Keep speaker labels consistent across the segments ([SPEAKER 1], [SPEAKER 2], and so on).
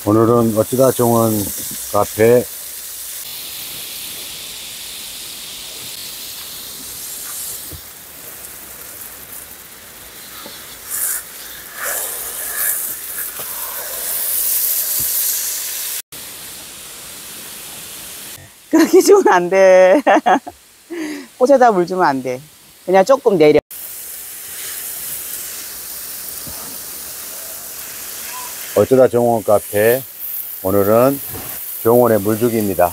[SPEAKER 1] 오늘은 어쩌다 정원 카페
[SPEAKER 2] 그렇게 주면 안 돼. 꽃에다 물 주면 안 돼. 그냥 조금 내려.
[SPEAKER 1] 어쩌다 정원 카페, 오늘은 정원의 물주기입니다.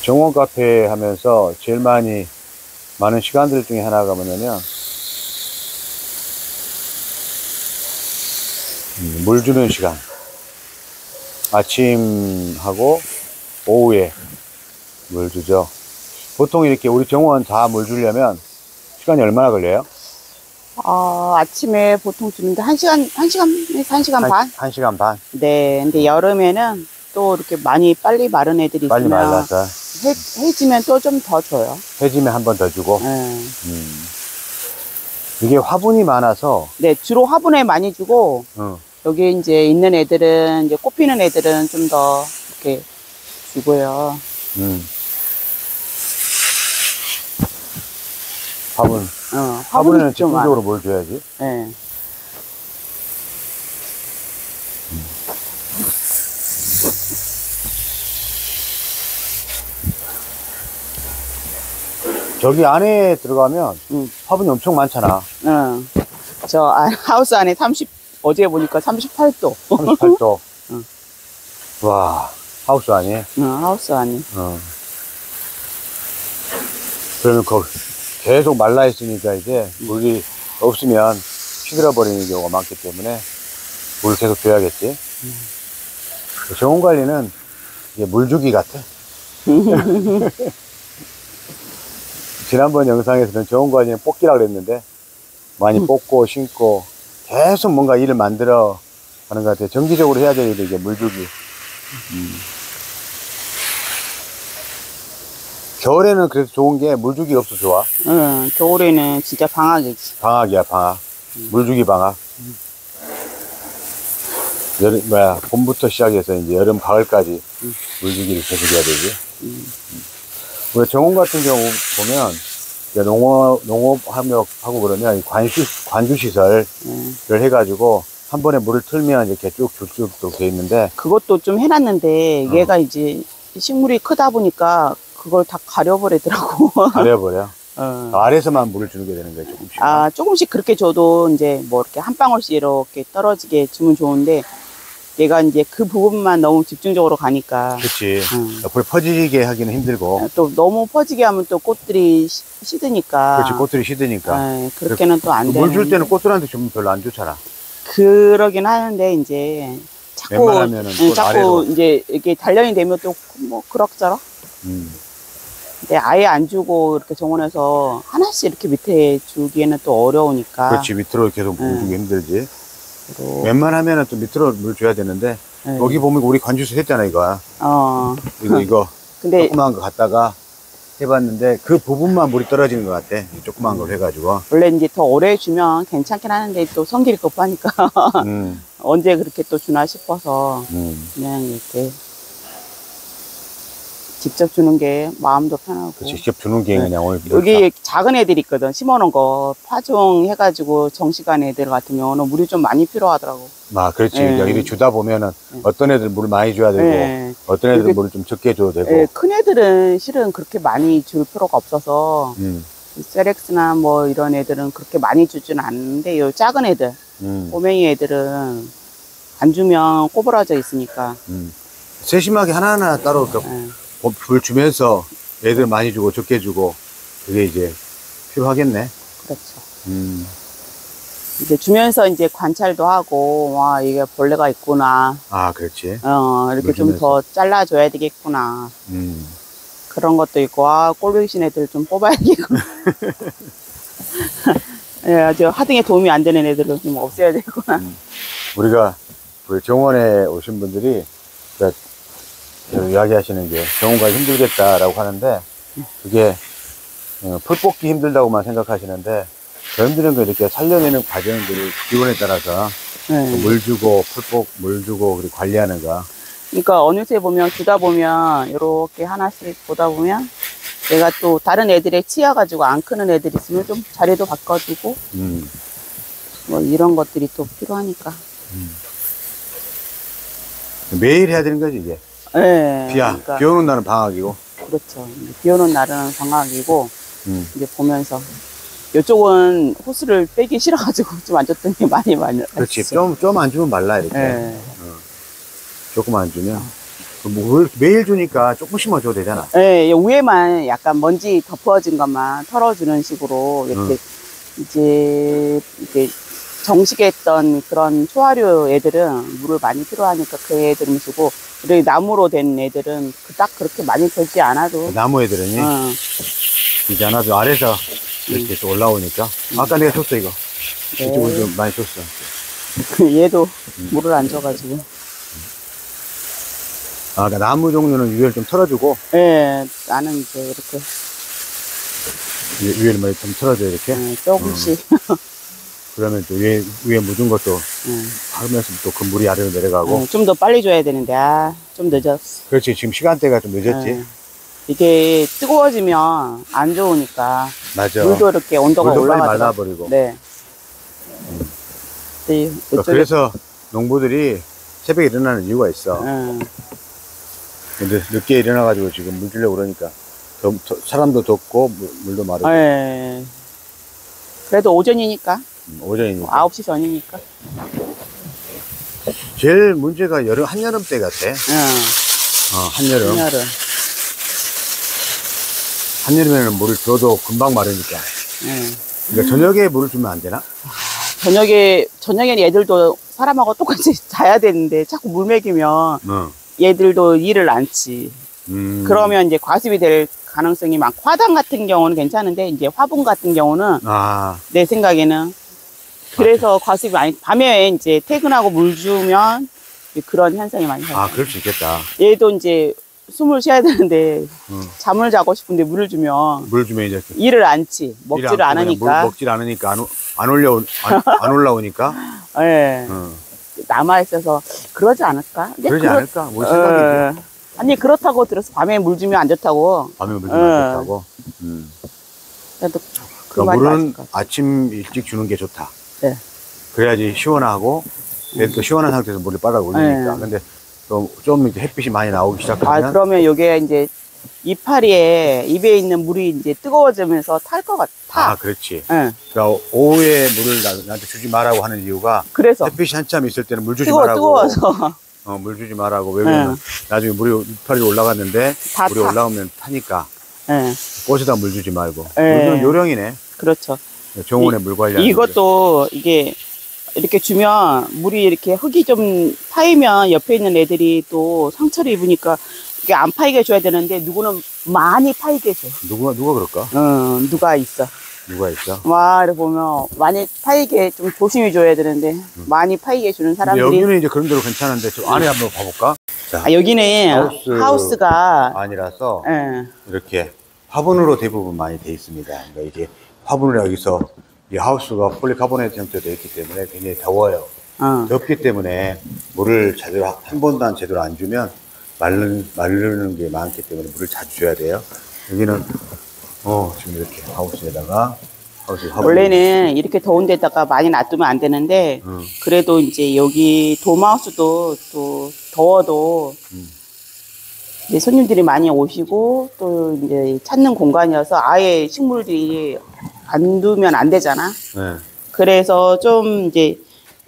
[SPEAKER 1] 정원 카페 하면서 제일 많은 시간들 중에 하나가 뭐냐면 물 주는 시간. 아침하고 오후에 물 주죠. 보통 이렇게 우리 정원 다 물 주려면 시간이 얼마나 걸려요?
[SPEAKER 2] 아침에 보통 주는데 1시간 반?
[SPEAKER 1] 1시간 반?
[SPEAKER 2] 네. 근데 여름에는 또 이렇게 빨리 마른 애들이
[SPEAKER 1] 빨리
[SPEAKER 2] 있으면
[SPEAKER 1] 말라서
[SPEAKER 2] 해지면 또 좀 더 줘요.
[SPEAKER 1] 해지면 한 번 더 주고.
[SPEAKER 2] 네.
[SPEAKER 1] 이게 화분이 많아서.
[SPEAKER 2] 네, 주로 화분에 많이 주고 여기 이제 있는 애들은, 이제 꽃 피는 애들은 좀 더 이렇게 주고요.
[SPEAKER 1] 화분에는 집중적으로 뭘 줘야지?
[SPEAKER 2] 네.
[SPEAKER 1] 저기 안에 들어가면 화분이 엄청 많잖아.
[SPEAKER 2] 하우스 안에 어제 보니까 38도.
[SPEAKER 1] 38도. 와, 하우스 안에?
[SPEAKER 2] 하우스 안에.
[SPEAKER 1] 그러면 계속 말라 있으니까 이제 물이 없으면 시들어버리는 경우가 많기 때문에 물을 계속 줘야겠지. 정원 관리는 이게 물주기 같아. 지난번 영상에서는 정원 관리는 뽑기라고 그랬는데 많이 뽑고 심고 계속 뭔가 일을 만들어 가는 것 같아요. 정기적으로 해야 되는 게 이게 물주기. 겨울에는 그래서 좋은 게 물주기가 없어 좋아.
[SPEAKER 2] 겨울에는 진짜 방학이지.
[SPEAKER 1] 방학이야, 방학. 물주기 방학. 봄부터 시작해서 이제 여름, 가을까지 물주기를 계속 해야 되지. 우리 정원 같은 경우 보면 농업하고 그러면 관주시설을 해가지고 한 번에 물을 틀면 이렇게 쭉쭉쭉 돼 있는데,
[SPEAKER 2] 그것도 좀 해놨는데 얘가 이제 식물이 크다 보니까 그걸 다 가려버리더라고.
[SPEAKER 1] 가려버려. 아래서만 물을 주는 게 되는 거예요, 조금씩.
[SPEAKER 2] 조금씩 그렇게 줘도 이제 뭐 이렇게 한 방울씩 이렇게 떨어지게 주면 좋은데, 얘가 이제 그 부분만 너무 집중적으로 가니까.
[SPEAKER 1] 그치. 옆으로 퍼지게 하기는 힘들고.
[SPEAKER 2] 또 너무 퍼지게 하면 또 꽃들이 시드니까.
[SPEAKER 1] 그렇지, 꽃들이 시드니까.
[SPEAKER 2] 그렇게는 또 안 돼.
[SPEAKER 1] 물 줄 때는 꽃들한테 주면 별로 안 좋잖아.
[SPEAKER 2] 그러긴 하는데, 이제 자꾸 이제 이렇게 단련이 되면 또 뭐 그럭저럭. 근데 아예 안 주고 이렇게 정원에서 하나씩 이렇게 밑에 주기에는 또 어려우니까.
[SPEAKER 1] 그렇지, 밑으로 계속 물 주기 힘들지. 웬만하면은 또 밑으로 물 줘야 되는데, 여기 보면 우리 관주수 했잖아, 이거. 이거. 근데 조그만 거 갖다가 해봤는데, 그 부분만 물이 떨어지는 것 같아. 조그만 걸 해가지고.
[SPEAKER 2] 원래 이제 더 오래 주면 괜찮긴 하는데, 또 성질이 급하니까. 언제 그렇게 또 주나 싶어서. 그냥 이렇게 직접 주는 게 마음도 편하고.
[SPEAKER 1] 그치, 직접 주는 게 그냥 오늘.
[SPEAKER 2] 여기 작은 애들이 있거든. 심어놓은 거 파종 해가지고 정시간 애들 같은 경우는 물이 좀 많이 필요하더라고.
[SPEAKER 1] 그렇지. 여기 주다 보면은 어떤 애들 물을 많이 줘야 되고, 어떤 애들은 물을 좀 적게 줘도 되고.
[SPEAKER 2] 큰 애들은 실은 그렇게 많이 줄 필요가 없어서, 세렉스나 뭐 이런 애들은 그렇게 많이 주지는 않는데, 요 작은 애들, 꼬맹이 애들은 안 주면 꼬부라져 있으니까.
[SPEAKER 1] 세심하게 하나하나 따로 불 주면서 애들 많이 주고 적게 주고, 그게 이제 필요하겠네.
[SPEAKER 2] 그렇죠. 이제 주면서 이제 관찰도 하고, 와, 이게 벌레가 있구나.
[SPEAKER 1] 그렇지.
[SPEAKER 2] 이렇게 좀 더 잘라줘야 되겠구나. 그런 것도 있고, 꼴보기 싫은 애들 좀 뽑아야겠구나. 저 하등에 도움이 안 되는 애들은 좀 없애야 되겠구나.
[SPEAKER 1] 우리 정원에 오신 분들이 이야기하시는 게 병원가 힘들겠다라고 하는데 그게 풀 뽑기 힘들다고만 생각하시는데 더 힘든 거 이렇게 살려내는 과정들이 기온에 따라서 물 주고 물 주고 그리고 관리하는 거.
[SPEAKER 2] 그러니까 어느새 보면 주다 보면 이렇게 하나씩 보다 보면 내가 또 다른 애들에 치여가지고 안 크는 애들 있으면 좀 자리도 바꿔주고 뭐 이런 것들이 또 필요하니까.
[SPEAKER 1] 매일 해야 되는 거지 이제.
[SPEAKER 2] 네.
[SPEAKER 1] 그러니까. 비 오는 날은 방학이고.
[SPEAKER 2] 그렇죠. 비 오는 날은 방학이고 이제 보면서 이쪽은 호스를 빼기 싫어가지고 좀 안 줬더니 많이.
[SPEAKER 1] 그렇지. 좀 안 주면 말라 이렇게.
[SPEAKER 2] 네.
[SPEAKER 1] 조금 안 주면. 물 매일 주니까 조금씩만 줘도 되잖아.
[SPEAKER 2] 네, 위에만 약간 먼지 덮어진 것만 털어주는 식으로 이렇게 이제 정식에 했던 그런 초하류 애들은 물을 많이 필요하니까 그 애들은 주고, 우리 나무로 된 애들은 딱 그렇게 많이 들지 않아도.
[SPEAKER 1] 나무 애들은요? 이제 않아도 아래서 이렇게 또 올라오니까. 아까 내가 줬어, 이거.
[SPEAKER 2] 네.
[SPEAKER 1] 이쪽은 좀 많이 줬어.
[SPEAKER 2] 얘도 물을 안 줘가지고.
[SPEAKER 1] 그러니까 나무 종류는 위를 좀 털어주고.
[SPEAKER 2] 네, 나는 이제 이렇게.
[SPEAKER 1] 위를 뭐 좀 털어줘요, 이렇게?
[SPEAKER 2] 네, 조금씩.
[SPEAKER 1] 그러면 또 위에 묻은 것도 하면서 또 그 물이 아래로 내려가고.
[SPEAKER 2] 좀 더 빨리 줘야 되는데, 좀 늦었어.
[SPEAKER 1] 그렇지, 지금 시간대가 좀 늦었지.
[SPEAKER 2] 이게 뜨거워지면 안 좋으니까.
[SPEAKER 1] 맞아.
[SPEAKER 2] 물도 이렇게 온도가
[SPEAKER 1] 물도 빨리
[SPEAKER 2] 올라가더라고.
[SPEAKER 1] 말라버리고.
[SPEAKER 2] 네.
[SPEAKER 1] 그래서 농부들이 새벽에 일어나는 이유가 있어. 근데 늦게 일어나가지고 지금 물 주려고 그러니까 사람도 덥고 물도 마르고.
[SPEAKER 2] 네. 그래도 오전이니까.
[SPEAKER 1] 오전이니까.
[SPEAKER 2] 9시 전이니까.
[SPEAKER 1] 제일 문제가 한여름 때 같아. 한여름. 한여름에는 물을 줘도 금방 마르니까. 그러니까 저녁에 물을 주면 안 되나?
[SPEAKER 2] 저녁에는 얘들도 사람하고 똑같이 자야 되는데 자꾸 물 먹이면 얘들도 일을 안 치. 그러면 이제 과습이 될 가능성이 많고, 화단 같은 경우는 괜찮은데 이제 화분 같은 경우는 내 생각에는 그래서 과습이 많이, 밤에 이제 퇴근하고 물 주면 그런 현상이 많이 생겨요.
[SPEAKER 1] 그럴 수 있겠다.
[SPEAKER 2] 얘도 이제 숨을 쉬어야 되는데 잠을 자고 싶은데 물을 주면
[SPEAKER 1] 이제
[SPEAKER 2] 일을 안 치. 먹지를 않으니까.
[SPEAKER 1] 먹질 않으니까 안 올라오니까.
[SPEAKER 2] 네. 남아 있어서 그러지 않을까?
[SPEAKER 1] 그러지 않을까? 뭐 생각이지.
[SPEAKER 2] 아니 그렇다고 들어서 밤에 물 주면 안 좋다고.
[SPEAKER 1] 밤에 물 주면 안 좋다고.
[SPEAKER 2] 그래도
[SPEAKER 1] 그러니까 물은 아침 일찍 주는 게 좋다.
[SPEAKER 2] 네.
[SPEAKER 1] 그래야지 시원하고, 또 시원한 상태에서 물을 빨아 올리니까. 근데 좀 이제 햇빛이 많이 나오기 시작하면.
[SPEAKER 2] 그러면 요게 이제 입에 있는 물이 이제 뜨거워지면서 탈 것 같아.
[SPEAKER 1] 그렇지. 그러니까 오후에 물을 나한테 주지 말라고 하는 이유가. 그래서. 햇빛이 한참 있을 때는 물 주지 말라고.
[SPEAKER 2] 뜨거워서.
[SPEAKER 1] 물 주지 말라고. 왜냐면 나중에 이파리 올라갔는데 물이 올라오면 타니까. 꽃에다 물 주지 말고. 물은 요령이네.
[SPEAKER 2] 그렇죠.
[SPEAKER 1] 정원에 물 관리하는.
[SPEAKER 2] 이것도 이게 이렇게 주면 물이 이렇게 흙이 좀 파이면 옆에 있는 애들이 또 상처를 입으니까 이게 안 파이게 줘야 되는데, 누구는 많이 파이게 줘.
[SPEAKER 1] 누가 그럴까?
[SPEAKER 2] 누가 있어. 이렇게 보면 많이 파이게 좀 조심히 줘야 되는데, 많이 파이게 주는 사람들이.
[SPEAKER 1] 여기는 이제 그런 대로 괜찮은데, 저 안에 한번 봐볼까? 자,
[SPEAKER 2] 여기는 하우스가
[SPEAKER 1] 아니라서 이렇게 화분으로 대부분 많이 돼 있습니다. 그러니까 이게 화분을 여기서 이 하우스가 폴리카보네이트 형태로 되어 있기 때문에 굉장히 더워요. 덥기 때문에 물을 한 번도 제대로 안 주면 마르는 게 많기 때문에 물을 자주 줘야 돼요. 여기는 지금 이렇게 하우스에다가
[SPEAKER 2] 원래는 이렇게 더운 데다가 많이 놔두면 안 되는데, 그래도 이제 여기 돔하우스도 또 더워도 이제 손님들이 많이 오시고 또 이제 찾는 공간이어서 아예 식물들이 안 두면 안 되잖아. 그래서 좀 이제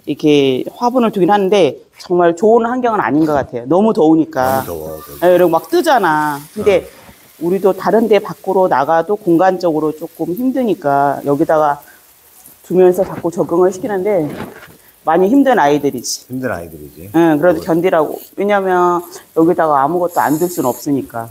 [SPEAKER 2] 이렇게 화분을 두긴 하는데 정말 좋은 환경은 아닌 것 같아요. 너무 더우니까.
[SPEAKER 1] 너무 더워.
[SPEAKER 2] 그리고 막 뜨잖아. 근데 우리도 다른 데 밖으로 나가도 공간적으로 조금 힘드니까 여기다가 두면서 자꾸 적응을 시키는데 많이 힘든 아이들이지. 그래도 견디라고. 왜냐면 여기다가 아무것도 안 둘 수는 없으니까.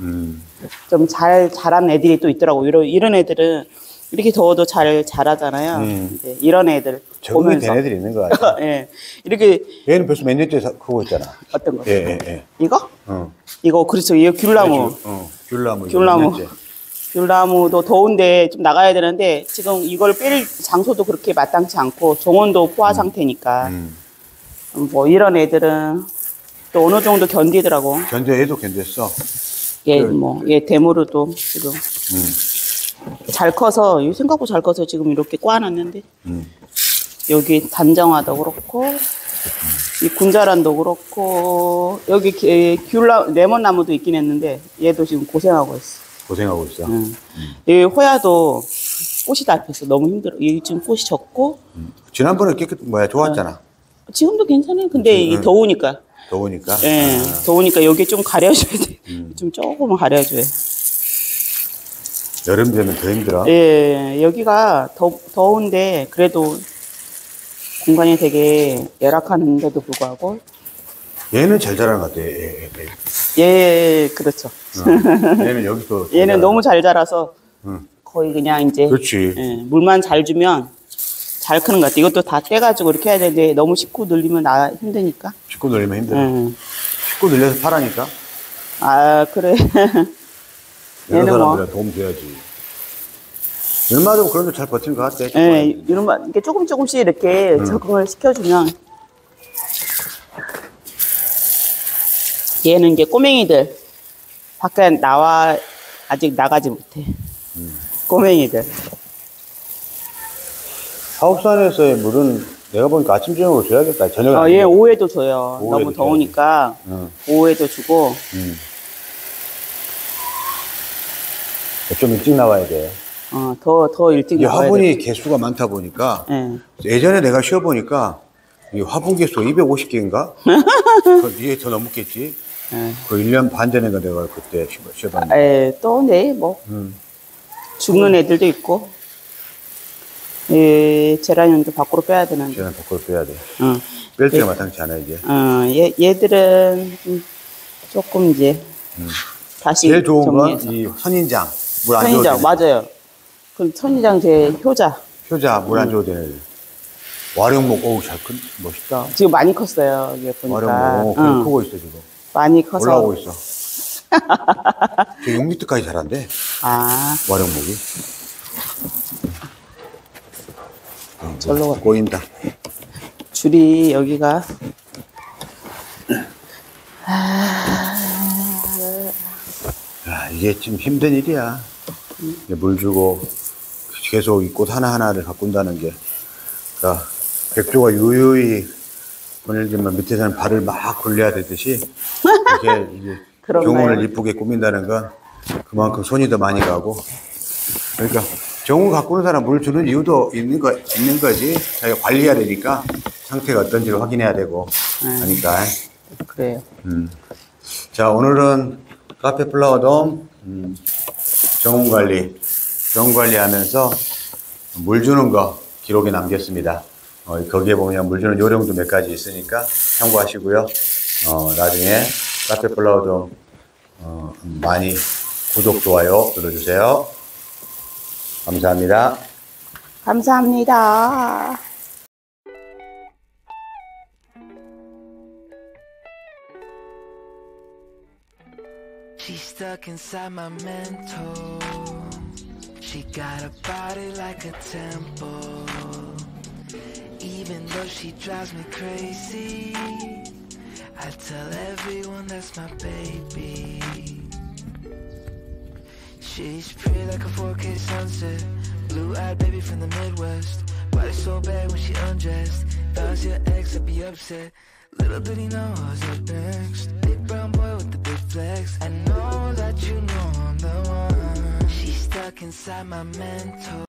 [SPEAKER 2] 좀 자란 애들이 또 있더라고. 이런 애들은 이렇게 더워도 잘 자라잖아요. 이런 애들.
[SPEAKER 1] 적응이
[SPEAKER 2] 보면서.
[SPEAKER 1] 된 애들이 있는 것 같아.
[SPEAKER 2] 예. 이렇게.
[SPEAKER 1] 얘는 벌써 몇 년째 크고 있잖아.
[SPEAKER 2] 어떤 거?
[SPEAKER 1] 예.
[SPEAKER 2] 이거?
[SPEAKER 1] 어.
[SPEAKER 2] 이거, 그렇죠. 이거 귤나무.
[SPEAKER 1] 귤나무.
[SPEAKER 2] 귤나무. 귤나무도 더운데 좀 나가야 되는데, 지금 이걸 뺄 장소도 그렇게 마땅치 않고, 종원도 포화 상태니까. 뭐, 이런 애들은 또 어느 정도 견디더라고.
[SPEAKER 1] 얘도 견뎠어.
[SPEAKER 2] 얘, 얘 대무르도 지금. 잘 커서, 생각보다 잘 커서 지금 이렇게 꽈놨는데. 여기 단정화도 그렇고, 이 군자란도 그렇고, 여기 레몬나무도 있긴 했는데, 얘도 지금 고생하고 있어.
[SPEAKER 1] 고생하고 있어.
[SPEAKER 2] 여기 호야도 꽃이 다 폈어. 너무 힘들어. 여기 지금 꽃이 졌고.
[SPEAKER 1] 지난번에 좋았잖아.
[SPEAKER 2] 지금도 괜찮아요. 근데 이게 더우니까.
[SPEAKER 1] 더우니까?
[SPEAKER 2] 예, 더우니까 여기 좀 가려줘야 돼. 좀 조금은 가려줘야 돼.
[SPEAKER 1] 여름 되면 더 힘들어?
[SPEAKER 2] 예, 여기가 더운데, 그래도 공간이 되게 열악한데도 불구하고.
[SPEAKER 1] 얘는 잘 자라는 것 같아.
[SPEAKER 2] 예, 그렇죠.
[SPEAKER 1] 얘는 여기서.
[SPEAKER 2] 얘는 너무 잘 자라서 거의 그냥 이제.
[SPEAKER 1] 그렇지.
[SPEAKER 2] 예, 물만 잘 주면 잘 크는 것 같아. 이것도 다 떼가지고 이렇게 해야 되는데 너무 식구 늘리면 힘드니까.
[SPEAKER 1] 식구 늘리면 힘들어. 식구 늘려서 파라니까.
[SPEAKER 2] 아, 그래.
[SPEAKER 1] 여러
[SPEAKER 2] 얘는
[SPEAKER 1] 사람들한테 도움 줘야지. 얼마도 그런데 잘 버티는 것 같아.
[SPEAKER 2] 예, 이렇게 조금씩 이렇게 적응을 시켜주면. 얘는 이제 꼬맹이들. 밖에 아직 나가지 못해. 꼬맹이들.
[SPEAKER 1] 사업산에서의 물은 내가 보니까 아침, 저녁으로 줘야겠다. 저녁에.
[SPEAKER 2] 얘 오후에도 줘요.
[SPEAKER 1] 오후에도
[SPEAKER 2] 너무 더우니까. 오후에도 주고.
[SPEAKER 1] 좀 일찍 나와야 돼.
[SPEAKER 2] 더 일찍 나와야 돼.
[SPEAKER 1] 화분이 개수가 많다 보니까. 예전에 내가 쉬어보니까 이 화분 개수가 250개인가? 그 뒤에 더 넘었겠지? 그 1년 반 전인가 내가 그때 쉬어봤는데.
[SPEAKER 2] 또, 죽는 애들도 있고. 제라늄도 밖으로 빼야 되는데.
[SPEAKER 1] 제라늄 밖으로 빼야 돼. 뺄 때가 마땅치 않아, 이제.
[SPEAKER 2] 얘들은 조금 이제, 다시.
[SPEAKER 1] 제일 좋은
[SPEAKER 2] 정리해서.
[SPEAKER 1] 건 이 선인장. 물 안 줘도
[SPEAKER 2] 선인장,
[SPEAKER 1] 되는.
[SPEAKER 2] 맞아요. 그 선인장 제 효자.
[SPEAKER 1] 물 안 줘도 되는 애들. 와룡목, 멋있다.
[SPEAKER 2] 지금 많이 컸어요, 이게 보니까.
[SPEAKER 1] 와룡목, 크고 있어, 지금.
[SPEAKER 2] 많이 커서.
[SPEAKER 1] 올라오고 있어. 저 6m까지 자란대. 와룡목이.
[SPEAKER 2] 절로
[SPEAKER 1] 꼬인다.
[SPEAKER 2] 줄이 여기가.
[SPEAKER 1] 이게 좀 힘든 일이야. 물 주고 계속 이 꽃 하나하나를 가꾼다는 게. 그러니까 백조가 유유히 예를 들면 밑에서는 발을 막 굴려야 되듯이 이렇게 이제 정원을 이쁘게 꾸민다는 건 그만큼 손이 더 많이 가고. 그러니까 정원 가꾸는 사람 물 주는 이유도 있는 거지. 자기가 관리해야 되니까 상태가 어떤지를 확인해야 되고 하니까.
[SPEAKER 2] 그래요.
[SPEAKER 1] 자, 오늘은 카페 플라워돔 정원 관리하면서 물 주는 거 기록에 남겼습니다. 거기에 보면 물 주는 요령도 몇 가지 있으니까 참고하시고요. 나중에 카페 플라워돔 많이 구독, 좋아요 눌러주세요. 감사합니다.
[SPEAKER 2] 감사합니다.
[SPEAKER 3] She's stuck inside my mental. She got a body like a temple. Even though she drives me crazy, I tell everyone that's my baby. She's pretty like a 4K sunset. Blue-eyed baby from the Midwest. Body so bad when she undressed. If I was your ex, I'd be upset. Little did he know I was up next. Big brown boy with the big flex. I know that you know I'm the one. She's stuck inside my mental.